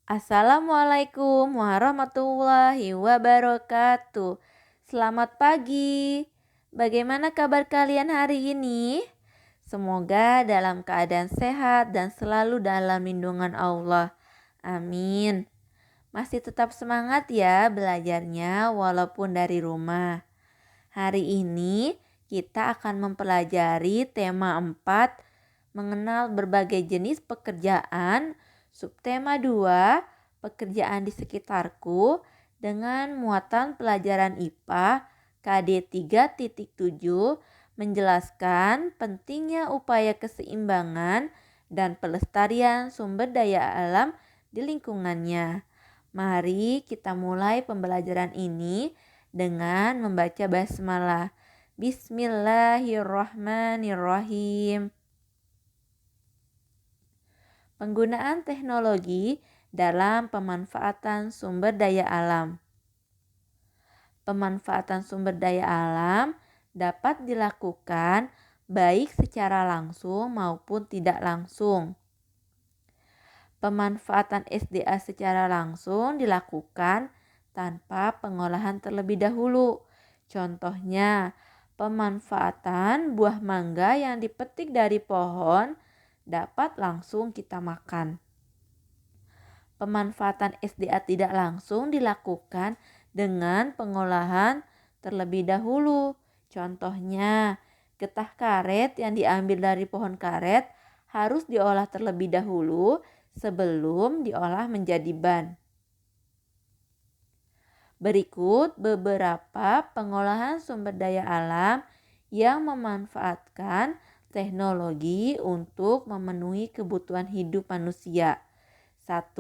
Assalamualaikum warahmatullahi wabarakatuh. Selamat pagi. Bagaimana kabar kalian hari ini? Semoga dalam keadaan sehat dan selalu dalam lindungan Allah. Amin. Masih tetap semangat ya belajarnya walaupun dari rumah. Hari ini kita akan mempelajari tema 4, mengenal berbagai jenis pekerjaan, subtema 2, pekerjaan di sekitarku, dengan muatan pelajaran IPA KD 3.7 menjelaskan pentingnya upaya keseimbangan dan pelestarian sumber daya alam di lingkungannya. Mari kita mulai pembelajaran ini dengan membaca basmalah. Bismillahirrahmanirrahim. Penggunaan teknologi dalam pemanfaatan sumber daya alam. Pemanfaatan sumber daya alam dapat dilakukan baik secara langsung maupun tidak langsung. Pemanfaatan SDA secara langsung dilakukan tanpa pengolahan terlebih dahulu. Contohnya, pemanfaatan buah mangga yang dipetik dari pohon dapat langsung kita makan. Pemanfaatan SDA tidak langsung dilakukan dengan pengolahan terlebih dahulu. Contohnya, getah karet yang diambil dari pohon karet harus diolah terlebih dahulu sebelum diolah menjadi ban. Berikut beberapa pengolahan sumber daya alam yang memanfaatkan teknologi untuk memenuhi kebutuhan hidup manusia. 1.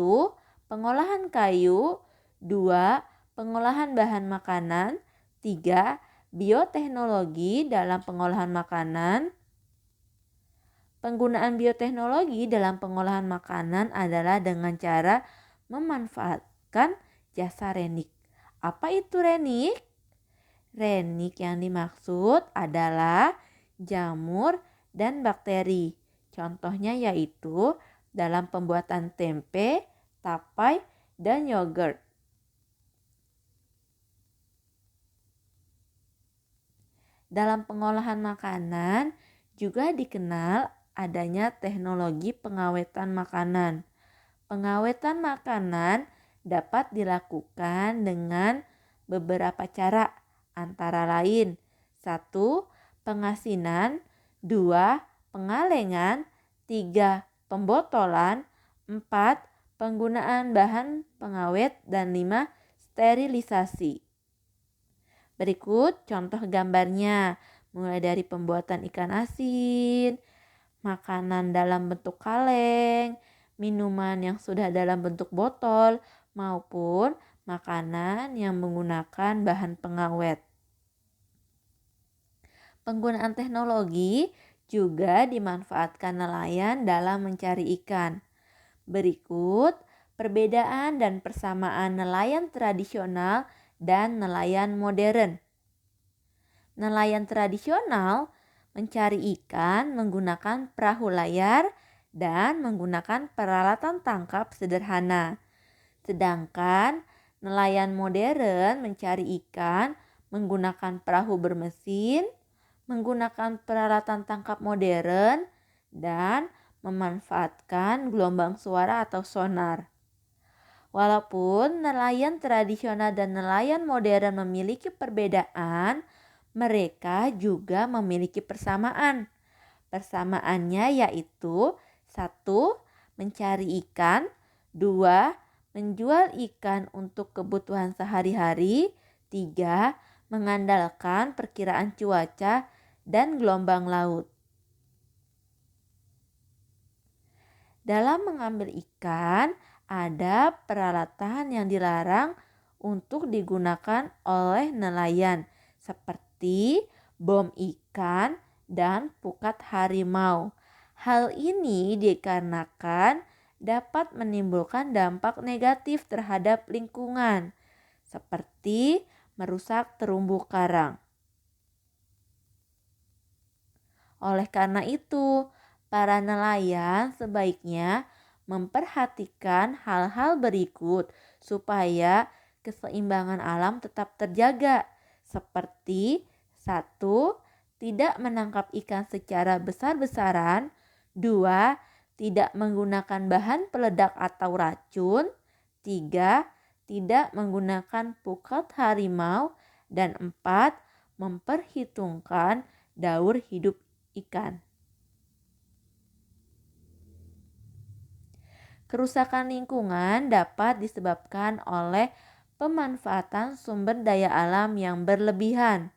Pengolahan kayu. 2. Pengolahan bahan makanan. 3. Bioteknologi dalam pengolahan makanan. Penggunaan bioteknologi dalam pengolahan makanan adalah dengan cara memanfaatkan jasa renik. Apa itu renik? Renik yang dimaksud adalah jamur dan bakteri. Contohnya yaitu dalam pembuatan tempe, tapai, dan yogurt. Dalam pengolahan makanan juga dikenal adanya teknologi pengawetan makanan. Pengawetan makanan dapat dilakukan dengan beberapa cara, antara lain 1. Pengasinan. 2. Pengalengan. 3. Pembotolan. 4. Penggunaan bahan pengawet. Dan 5. Sterilisasi. Berikut contoh gambarnya, mulai dari pembuatan ikan asin, makanan dalam bentuk kaleng, minuman yang sudah dalam bentuk botol, maupun makanan yang menggunakan bahan pengawet. Penggunaan teknologi juga dimanfaatkan nelayan dalam mencari ikan. Berikut perbedaan dan persamaan nelayan tradisional dan nelayan modern. Nelayan tradisional mencari ikan menggunakan perahu layar dan menggunakan peralatan tangkap sederhana. Sedangkan nelayan modern mencari ikan menggunakan perahu bermesin, menggunakan peralatan tangkap modern, dan memanfaatkan gelombang suara atau sonar. Walaupun nelayan tradisional dan nelayan modern memiliki perbedaan, mereka juga memiliki persamaan. Persamaannya yaitu 1. Mencari ikan. 2. Menjual ikan untuk kebutuhan sehari-hari. 3. Mengandalkan perkiraan cuaca dan gelombang laut. Dalam mengambil ikan, ada peralatan yang dilarang untuk digunakan oleh nelayan seperti bom ikan dan pukat harimau. Hal ini dikarenakan dapat menimbulkan dampak negatif terhadap lingkungan seperti merusak terumbu karang. Oleh karena itu, para nelayan sebaiknya memperhatikan hal-hal berikut supaya keseimbangan alam tetap terjaga, seperti 1. Tidak menangkap ikan secara besar-besaran. 2. Tidak menggunakan bahan peledak atau racun. 3. Tidak menggunakan pukat harimau. Dan 4. Memperhitungkan daur hidup ikan. Kerusakan lingkungan dapat disebabkan oleh pemanfaatan sumber daya alam yang berlebihan.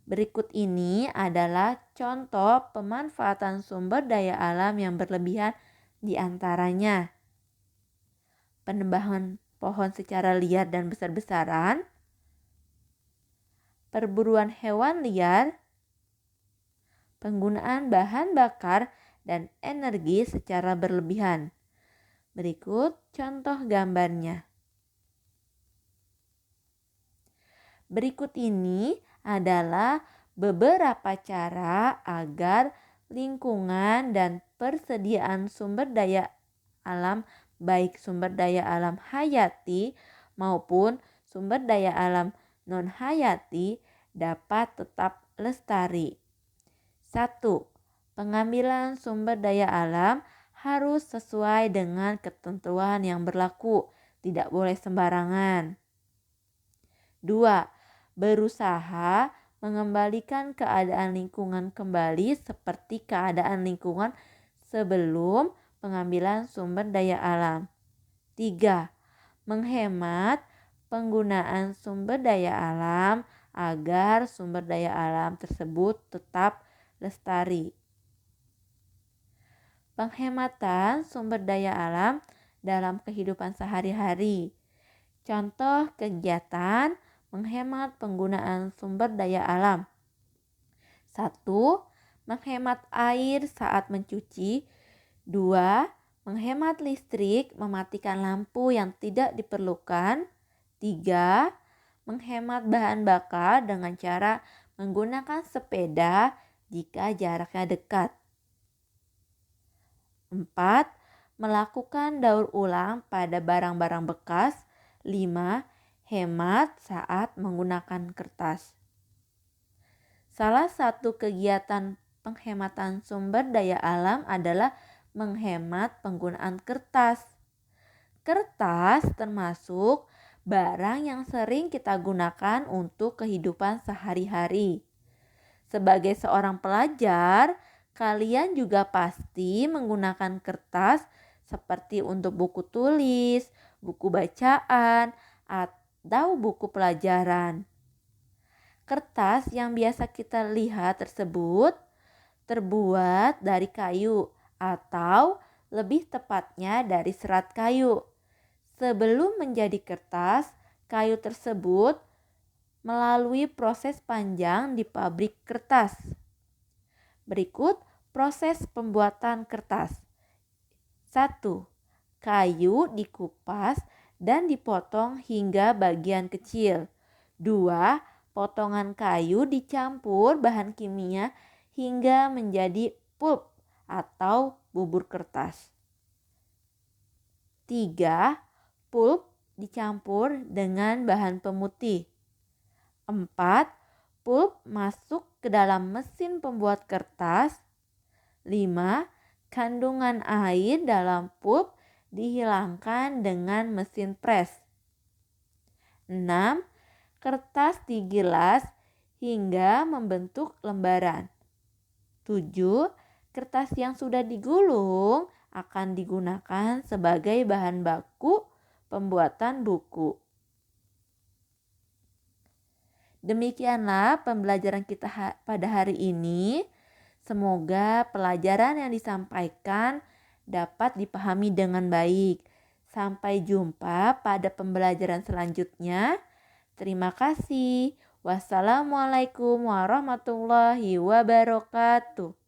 Berikut ini adalah contoh pemanfaatan sumber daya alam yang berlebihan, di antaranya penebangan pohon secara liar dan besar-besaran, perburuan hewan liar, penggunaan bahan bakar dan energi secara berlebihan. Berikut contoh gambarnya. Berikut ini adalah beberapa cara agar lingkungan dan persediaan sumber daya alam, baik sumber daya alam hayati maupun sumber daya alam non-hayati, dapat tetap lestari. 1. Pengambilan sumber daya alam harus sesuai dengan ketentuan yang berlaku, tidak boleh sembarangan. 2. Berusaha mengembalikan keadaan lingkungan kembali seperti keadaan lingkungan sebelum pengambilan sumber daya alam. 3. Menghemat penggunaan sumber daya alam agar sumber daya alam tersebut tetap lestari. Penghematan sumber daya alam dalam kehidupan sehari-hari. Contoh kegiatan menghemat penggunaan sumber daya alam. 1. Menghemat air saat mencuci. 2. Menghemat listrik, mematikan lampu yang tidak diperlukan. 3. Menghemat bahan bakar dengan cara menggunakan sepeda jika jaraknya dekat. 4. Melakukan daur ulang pada barang-barang bekas. 5. Hemat saat menggunakan kertas. Salah satu kegiatan penghematan sumber daya alam adalah menghemat penggunaan kertas. Kertas termasuk barang yang sering kita gunakan untuk kehidupan sehari-hari. Sebagai seorang pelajar, kalian juga pasti menggunakan kertas seperti untuk buku tulis, buku bacaan, atau buku pelajaran. Kertas yang biasa kita lihat tersebut terbuat dari kayu atau lebih tepatnya dari serat kayu. Sebelum menjadi kertas, kayu tersebut melalui proses panjang di pabrik kertas. Berikut proses pembuatan kertas. 1. Kayu dikupas dan dipotong hingga bagian kecil. 2. Potongan kayu dicampur bahan kimia hingga menjadi pulp atau bubur kertas. 3. Pulp dicampur dengan bahan pemutih. 4. Pulp masuk ke dalam mesin pembuat kertas. 5. Kandungan air dalam pulp dihilangkan dengan mesin pres. 6. Kertas digilas hingga membentuk lembaran. 7. Kertas yang sudah digulung akan digunakan sebagai bahan baku pembuatan buku. Demikianlah pembelajaran kita pada hari ini. Semoga pelajaran yang disampaikan dapat dipahami dengan baik. Sampai jumpa pada pembelajaran selanjutnya. Terima kasih. Wassalamualaikum warahmatullahi wabarakatuh.